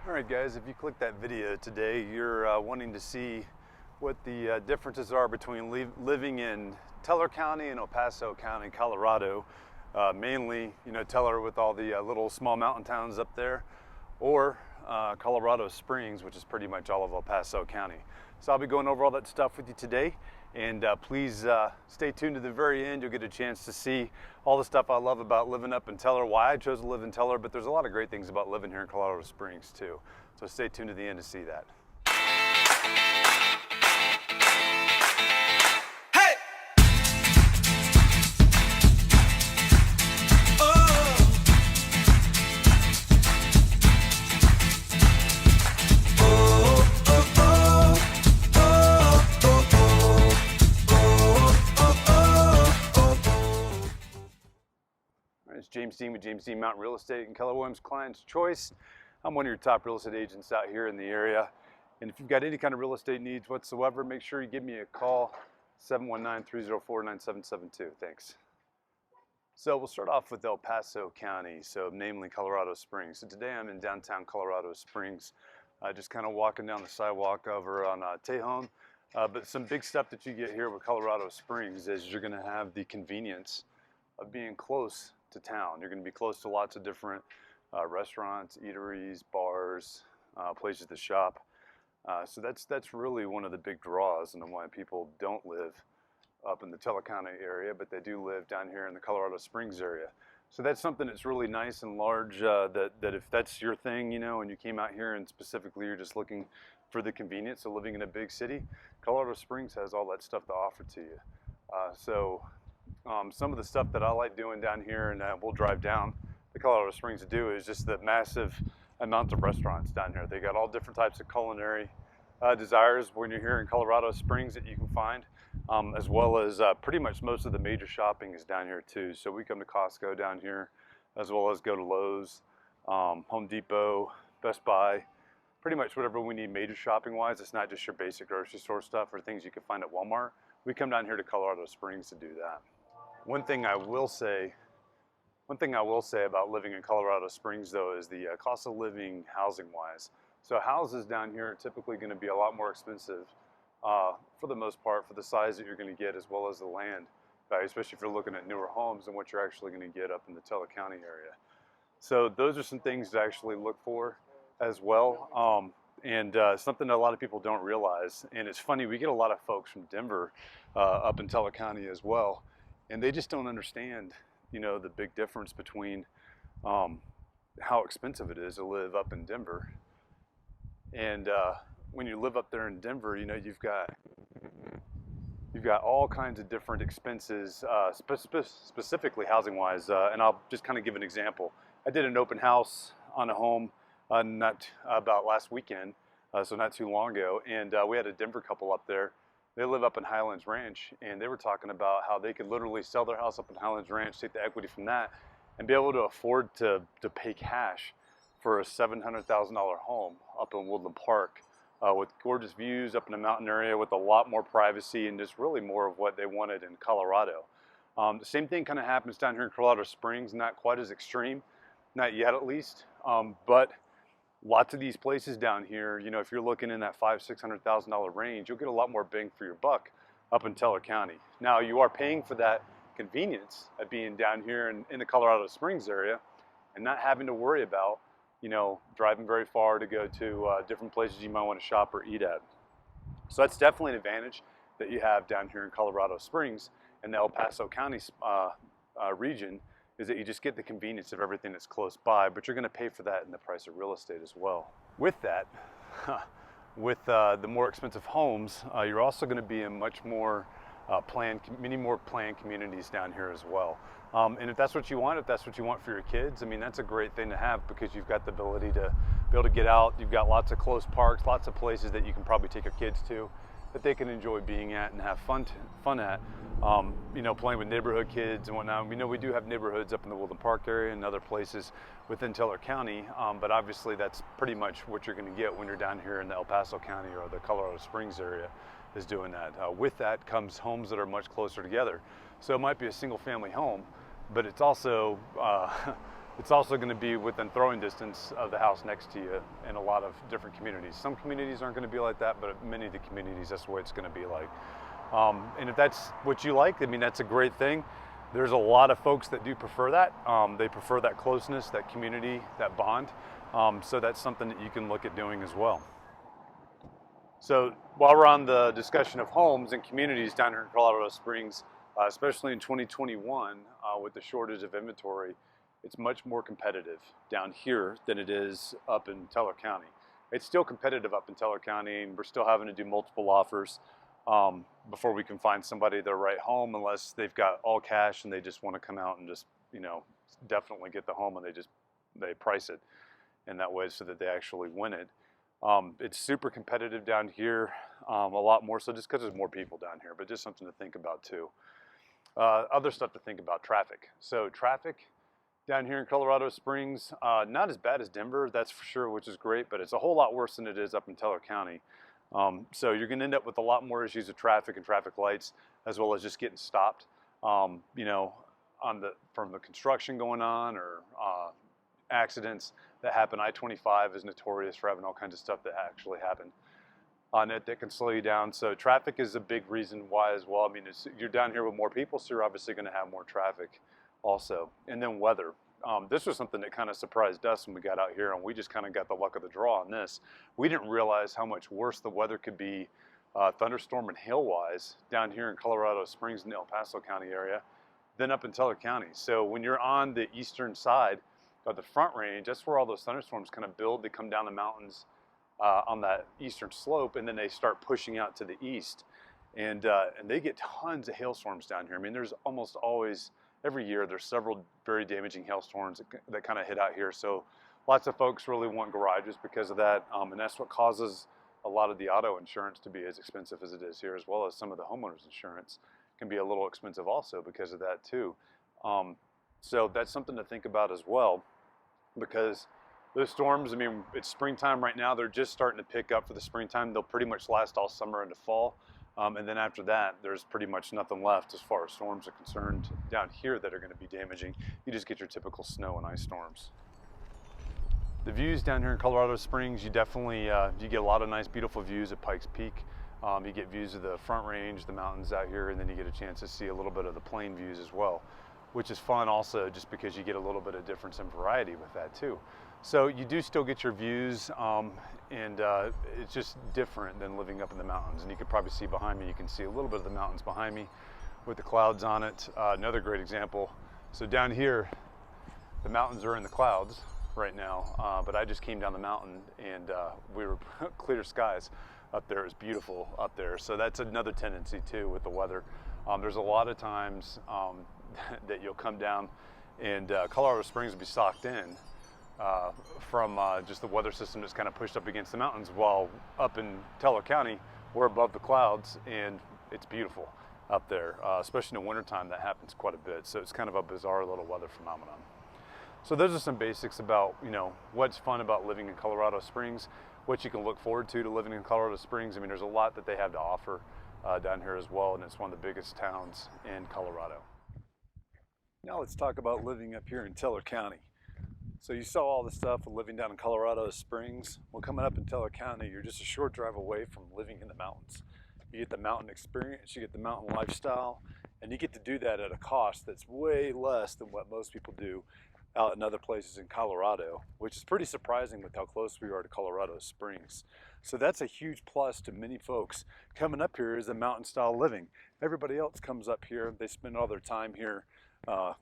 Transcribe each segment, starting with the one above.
Alright guys, if you click that video today, you're wanting to see what the differences are between living in Teller County and El Paso County, Colorado. Mainly, Teller with all the little small mountain towns up there, or Colorado Springs, which is pretty much all of El Paso County. So I'll be going over all that stuff with you today, and please stay tuned to the very end. You'll get a chance to see all the stuff I love about living up in Teller, why I chose to live in Teller, but there's a lot of great things about living here in Colorado Springs too. So stay tuned to the end to see that. It's James Dean with James Dean Mountain Real Estate and Keller Williams Client's Choice. I'm one of your top real estate agents out here in the area. And if you've got any kind of real estate needs whatsoever, make sure you give me a call, 719-304-9772. Thanks. So we'll start off with El Paso County, so namely Colorado Springs. So today I'm in downtown Colorado Springs, just kind of walking down the sidewalk over on Tejon. But some big stuff that you get here with Colorado Springs is you're going to have the convenience of being close to town. You're going to be close to lots of different restaurants, eateries, bars, places to shop. So that's really one of the big draws and why people don't live up in the Teller County area, but they do live down here in the Colorado Springs area. So that's something that's really nice and large, that if that's your thing, and you came out here and specifically you're just looking for the convenience of living in a big city, Colorado Springs has all that stuff to offer to you. Some of the stuff that I like doing down here, and we'll drive down the Colorado Springs to do, is just the massive amount of restaurants down here. They got all different types of culinary desires when you're here in Colorado Springs that you can find, as well as pretty much most of the major shopping is down here too. So we come to Costco down here, as well as go to Lowe's, Home Depot, Best Buy, pretty much whatever we need major shopping wise. It's not just your basic grocery store stuff or things you can find at Walmart. We come down here to Colorado Springs to do that. One thing I will say about living in Colorado Springs though is the cost of living housing wise. So houses down here are typically going to be a lot more expensive for the most part for the size that you're going to get, as well as the land value, especially if you're looking at newer homes and what you're actually going to get up in the Teller County area. So those are some things to actually look for as well. Something that a lot of people don't realize, and it's funny, we get a lot of folks from Denver up in Teller County as well, and they just don't understand, the big difference between how expensive it is to live up in Denver. And when you live up there in Denver, you've got all kinds of different expenses, specifically housing-wise. And I'll just kind of give an example. I did an open house on a home about last weekend, so not too long ago, and we had a Denver couple up there. They live up in Highlands Ranch, and they were talking about how they could literally sell their house up in Highlands Ranch, take the equity from that, and be able to afford to pay cash for a $700,000 home up in Woodland Park, with gorgeous views up in a mountain area with a lot more privacy and just really more of what they wanted in Colorado. The same thing kind of happens down here in Colorado Springs, not quite as extreme, not yet at least, but lots of these places down here, if you're looking in that $500,000–600,000 range, you'll get a lot more bang for your buck up in Teller County. Now, you are paying for that convenience of being down here in the Colorado Springs area and not having to worry about, driving very far to go to different places you might want to shop or eat at. So that's definitely an advantage that you have down here in Colorado Springs and the El Paso County region, is that you just get the convenience of everything that's close by, but you're going to pay for that in the price of real estate as well. With that, with the more expensive homes, you're also going to be in much more many more planned communities down here as well. And if that's what you want, for your kids, that's a great thing to have, because you've got the ability to be able to get out. You've got lots of close parks, lots of places that you can probably take your kids to, that they can enjoy being at and have fun at. Playing with neighborhood kids and whatnot. We do have neighborhoods up in the Woodland Park area and other places within Teller County, but obviously that's pretty much what you're going to get when you're down here in the El Paso County or the Colorado Springs area, is doing that. With that comes homes that are much closer together. So it might be a single family home, but it's also It's also going to be within throwing distance of the house next to you in a lot of different communities. Some communities aren't going to be like that, but many of the communities, that's the way it's going to be like. And if that's what you like, I mean, that's a great thing. There's a lot of folks that do prefer that. They prefer that closeness, that community, that bond. So that's something that you can look at doing as well. So while we're on the discussion of homes and communities down here in Colorado Springs, especially in 2021 with the shortage of inventory, it's much more competitive down here than it is up in Teller County. It's still competitive up in Teller County, and we're still having to do multiple offers before we can find somebody their right home, unless they've got all cash and they just want to come out and just, you know, definitely get the home, and they price it in that way so that they actually win it. It's super competitive down here, a lot more so just because there's more people down here, but just something to think about too. Other stuff to think about, traffic. So traffic down here in Colorado Springs, not as bad as Denver, that's for sure, which is great, but it's a whole lot worse than it is up in Teller County. So you're going to end up with a lot more issues of traffic and traffic lights, as well as just getting stopped, you know, from the construction going on, or accidents that happen. I-25 is notorious for having all kinds of stuff that actually happen on it that can slow you down. So traffic is a big reason why as well. I mean, you're down here with more people, so you're obviously going to have more traffic also. And then weather. This was something that kind of surprised us when we got out here, and we just kind of got the luck of the draw on this. We didn't realize how much worse the weather could be, thunderstorm and hail-wise, down here in Colorado Springs and El Paso County area than up in Teller County. So when you're on the eastern side of the Front Range, that's where all those thunderstorms kind of build. They come down the mountains on that eastern slope, and then they start pushing out to the east. And they get tons of hailstorms down here. I mean, there's almost always, every year, there's several very damaging hailstorms that kind of hit out here. So lots of folks really want garages because of that. And that's what causes a lot of the auto insurance to be as expensive as it is here, as well as some of the homeowners insurance can be a little expensive also because of that too. So that's something to think about as well, because those storms, I mean, it's springtime right now. They're just starting to pick up for the springtime. They'll pretty much last all summer into fall. And then after that, there's pretty much nothing left as far as storms are concerned down here that are going to be damaging. You just get your typical snow and ice storms. The views down here in Colorado Springs, you definitely, you get a lot of nice, beautiful views at Pikes Peak. You get views of the Front Range, the mountains out here, and then you get a chance to see a little bit of the plain views as well, which is fun also just because you get a little bit of difference and variety with that too. So you do still get your views, and it's just different than living up in the mountains. And you could probably see behind me, you can see a little bit of the mountains behind me with the clouds on it. Another great example. So down here, the mountains are in the clouds right now, but I just came down the mountain, and we were clear skies up there. It was beautiful up there. So that's another tendency too with the weather. There's a lot of times that you'll come down, and Colorado Springs will be socked in from just the weather system that's kind of pushed up against the mountains, while up in Teller County, we're above the clouds, and it's beautiful up there, especially in the wintertime. That happens quite a bit. So it's kind of a bizarre little weather phenomenon. So those are some basics about, you know, what's fun about living in Colorado Springs, what you can look forward to living in Colorado Springs. I mean, there's a lot that they have to offer down here as well, and it's one of the biggest towns in Colorado. Now let's talk about living up here in Teller County. So you saw all the stuff of living down in Colorado Springs. Well, coming up in Teller County, you're just a short drive away from living in the mountains. You get the mountain experience, you get the mountain lifestyle, and you get to do that at a cost that's way less than what most people do out in other places in Colorado, which is pretty surprising with how close we are to Colorado Springs. So that's a huge plus to many folks coming up here, is a mountain style living. Everybody else comes up here, they spend all their time here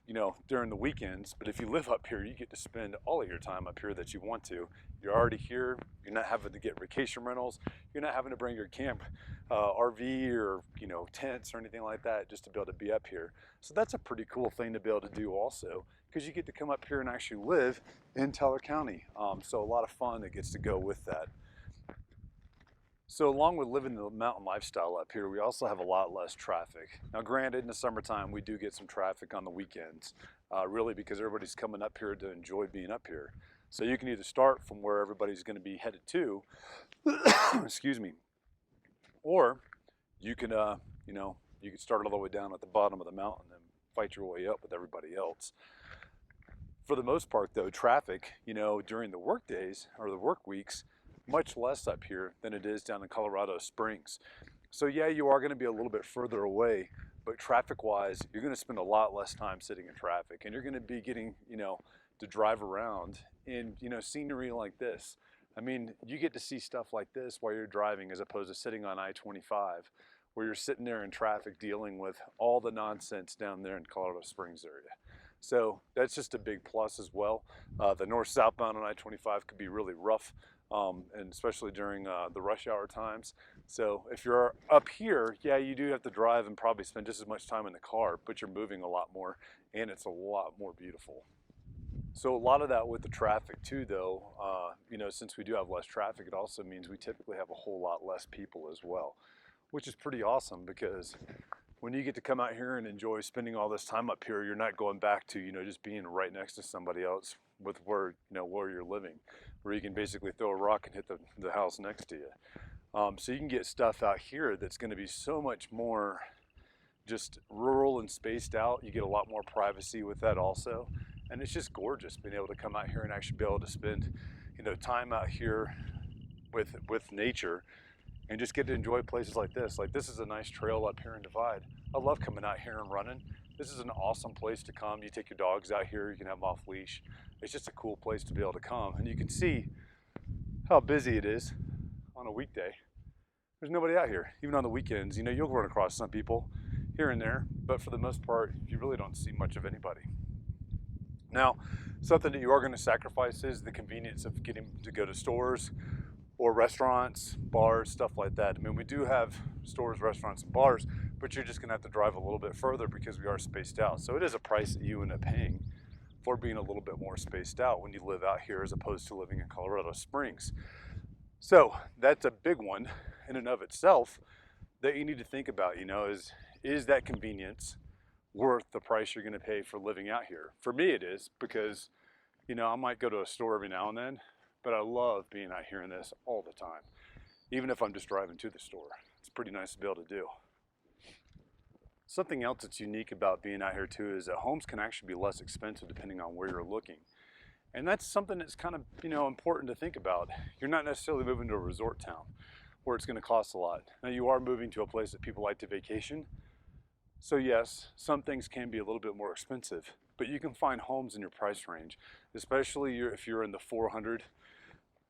you know, during the weekends. But if you live up here, you get to spend all of your time up here that you want to. You're already here. You're not having to get vacation rentals. You're not having to bring your camp RV or, you know, tents or anything like that just to be able to be up here. So that's a pretty cool thing to be able to do also, because you get to come up here and actually live in Teller County. So a lot of fun that gets to go with that. So along with living the mountain lifestyle up here, we also have a lot less traffic. Now granted, in the summertime, we do get some traffic on the weekends, really because everybody's coming up here to enjoy being up here. So you can either start from where everybody's going to be headed to, excuse me, or you can, you know, you can start all the way down at the bottom of the mountain and fight your way up with everybody else. For the most part though, traffic, you know, during the work days or the work weeks, much less up here than it is down in Colorado Springs. So yeah, you are going to be a little bit further away, but traffic wise, you're going to spend a lot less time sitting in traffic, and you're going to be getting, you know, to drive around in, you know, scenery like this. I mean, you get to see stuff like this while you're driving as opposed to sitting on I-25 where you're sitting there in traffic dealing with all the nonsense down there in Colorado Springs area. So that's just a big plus as well. The north-southbound on I-25 could be really rough, and especially during the rush hour times. So if you're up here, yeah, you do have to drive and probably spend just as much time in the car, but you're moving a lot more, and it's a lot more beautiful. So a lot of that with the traffic too, though, you know, since we do have less traffic, it also means we typically have a whole lot less people as well, which is pretty awesome because when you get to come out here and enjoy spending all this time up here, you're not going back to, you know, just being right next to somebody else with where, you know, where you're living, where you can basically throw a rock and hit the house next to you. So you can get stuff out here that's going to be so much more just rural and spaced out. You get a lot more privacy with that also. And it's just gorgeous being able to come out here and actually be able to spend, you know, time out here with nature and just get to enjoy places like this. Like this is a nice trail up here in Divide. I love coming out here and running. This is an awesome place to come. You take your dogs out here, you can have them off leash. It's just a cool place to be able to come. And you can see how busy it is on a weekday. There's nobody out here. Even on the weekends, you know, you'll run across some people here and there, but for the most part, you really don't see much of anybody. Now, something that you are going to sacrifice is the convenience of getting to go to stores or restaurants, bars, stuff like that. I mean, we do have stores, restaurants, and bars, but you're just going to have to drive a little bit further because we are spaced out. So it is a price that you end up paying for being a little bit more spaced out when you live out here as opposed to living in Colorado Springs. So that's a big one in and of itself that you need to think about, you know, is that convenience worth the price you're going to pay for living out here? For me it is, because, you know, I might go to a store every now and then, but I love being out here in this all the time, even if I'm just driving to the store. It's pretty nice to be able to do. Something else that's unique about being out here too is that homes can actually be less expensive depending on where you're looking. And that's something that's kind of, you know, important to think about. You're not necessarily moving to a resort town where it's going to cost a lot. Now you are moving to a place that people like to vacation. So yes, some things can be a little bit more expensive, but you can find homes in your price range, especially if you're in the 400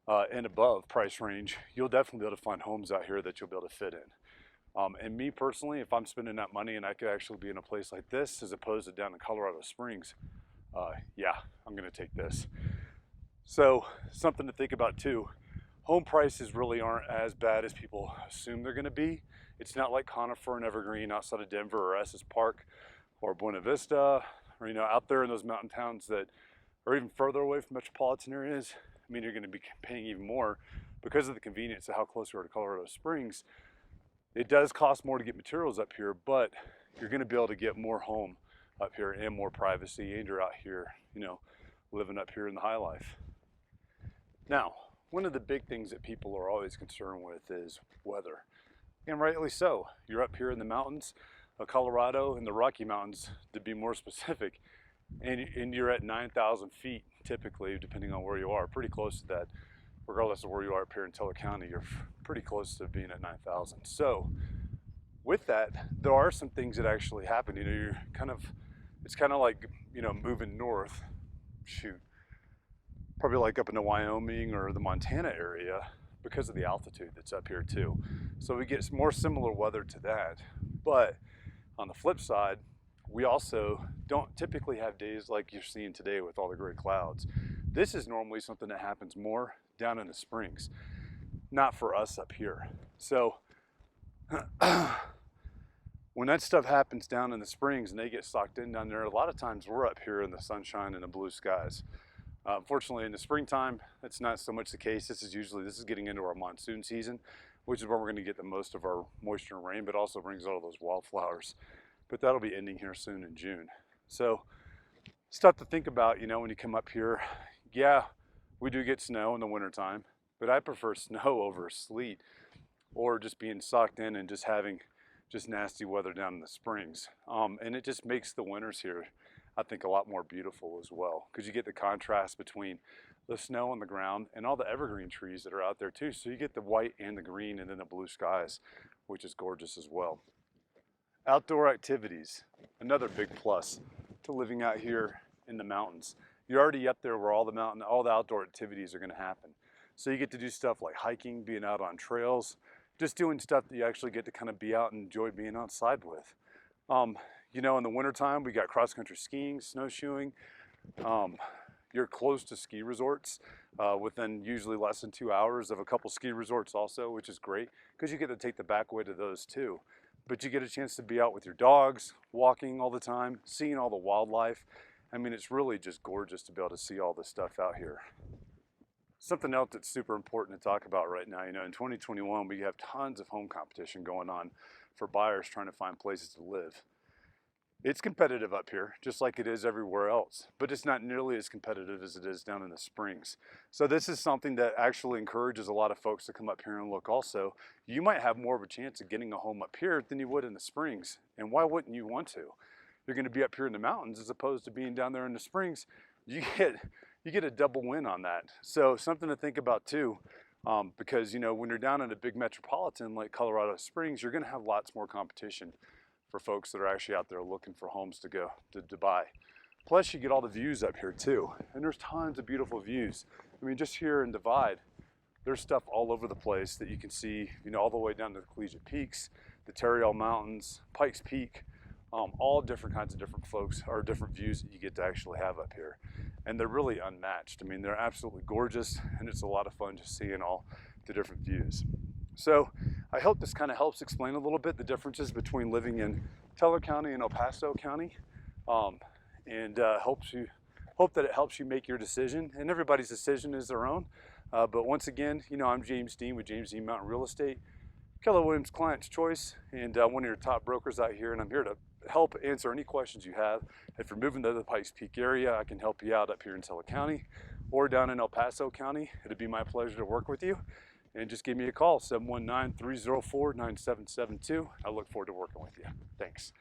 and above price range. You'll definitely be able to find homes out here that you'll be able to fit in. And me personally, if I'm spending that money and I could actually be in a place like this as opposed to down in Colorado Springs, yeah, I'm going to take this. So something to think about too. Home prices really aren't as bad as people assume they're going to be. It's not like Conifer and Evergreen outside of Denver or Estes Park or Buena Vista or, you know, out there in those mountain towns that are even further away from metropolitan areas. I mean, you're going to be paying even more because of the convenience of how close we are to Colorado Springs. It does cost more to get materials up here, but you're going to be able to get more home up here and more privacy, and you're out here, you know, living up here in the high life. Now, one of the big things that people are always concerned with is weather. And rightly so. You're up here in the mountains of Colorado, in the Rocky Mountains to be more specific, and you're at 9,000 feet typically, depending on where you are, pretty close to that. Regardless of where you are up here in Teller County, you're pretty close to being at 9,000. So with that, there are some things that actually happen. You know, you're it's kind of like, you know, moving north, probably like up into Wyoming or the Montana area, because of the altitude that's up here too. So we get more similar weather to that. But on the flip side, we also don't typically have days like you're seeing today with all the gray clouds. This is normally something that happens more down in the Springs, not for us up here. So when that stuff happens down in the Springs and they get socked in down there, a lot of times we're up here in the sunshine and the blue skies. Fortunately, in the springtime, that's not so much the case. This is getting into our monsoon season, which is where we're going to get the most of our moisture and rain, but also brings all those wildflowers. But that'll be ending here soon in June. So stuff to think about, you know, when you come up here. Yeah, we do get snow in the wintertime, but I prefer snow over sleet or just being socked in and just having just nasty weather down in the Springs. And it just makes the winters here I think, a lot more beautiful as well, because you get the contrast between the snow on the ground and all the evergreen trees that are out there too. So you get the white and the green and then the blue skies, which is gorgeous as well. Outdoor activities, another big plus to living out here in the mountains. You're already up there where all the outdoor activities are going to happen. So you get to do stuff like hiking, being out on trails, just doing stuff that you actually get to kind of be out and enjoy being outside with. You know, in the wintertime, we got cross-country skiing, snowshoeing. You're close to ski resorts within usually less than 2 hours of a couple ski resorts also, which is great because you get to take the back way to those too. But you get a chance to be out with your dogs, walking all the time, seeing all the wildlife. I mean, it's really just gorgeous to be able to see all this stuff out here. Something else that's super important to talk about right now, you know, in 2021, we have tons of home competition going on for buyers trying to find places to live. It's competitive up here, just like it is everywhere else, but it's not nearly as competitive as it is down in the Springs. So this is something that actually encourages a lot of folks to come up here and look also. You might have more of a chance of getting a home up here than you would in the Springs, and why wouldn't you want to? You're going to be up here in the mountains as opposed to being down there in the Springs. You get a double win on that. So something to think about too, because you know, when you're down in a big metropolitan like Colorado Springs, you're going to have lots more competition for folks that are actually out there looking for homes to buy. Plus you get all the views up here too. And there's tons of beautiful views. I mean, just here in Divide, there's stuff all over the place that you can see, you know, all the way down to the Collegiate Peaks, the Terriell Mountains, Pikes Peak, all different kinds of different folks or different views that you get to actually have up here. And they're really unmatched. I mean, they're absolutely gorgeous, and it's a lot of fun just seeing all the different views. So I hope this kind of helps explain a little bit the differences between living in Teller County and El Paso County, and hope that it helps you make your decision. And everybody's decision is their own. But once again, you know, I'm James Dean with James Dean Mountain Real Estate, Keller Williams Client's Choice, and one of your top brokers out here. And I'm here to help answer any questions you have. If you're moving to the Pikes Peak area, I can help you out up here in Teller County or down in El Paso County. It'd be my pleasure to work with you. And just give me a call, 719-304-9772. I look forward to working with you. Thanks.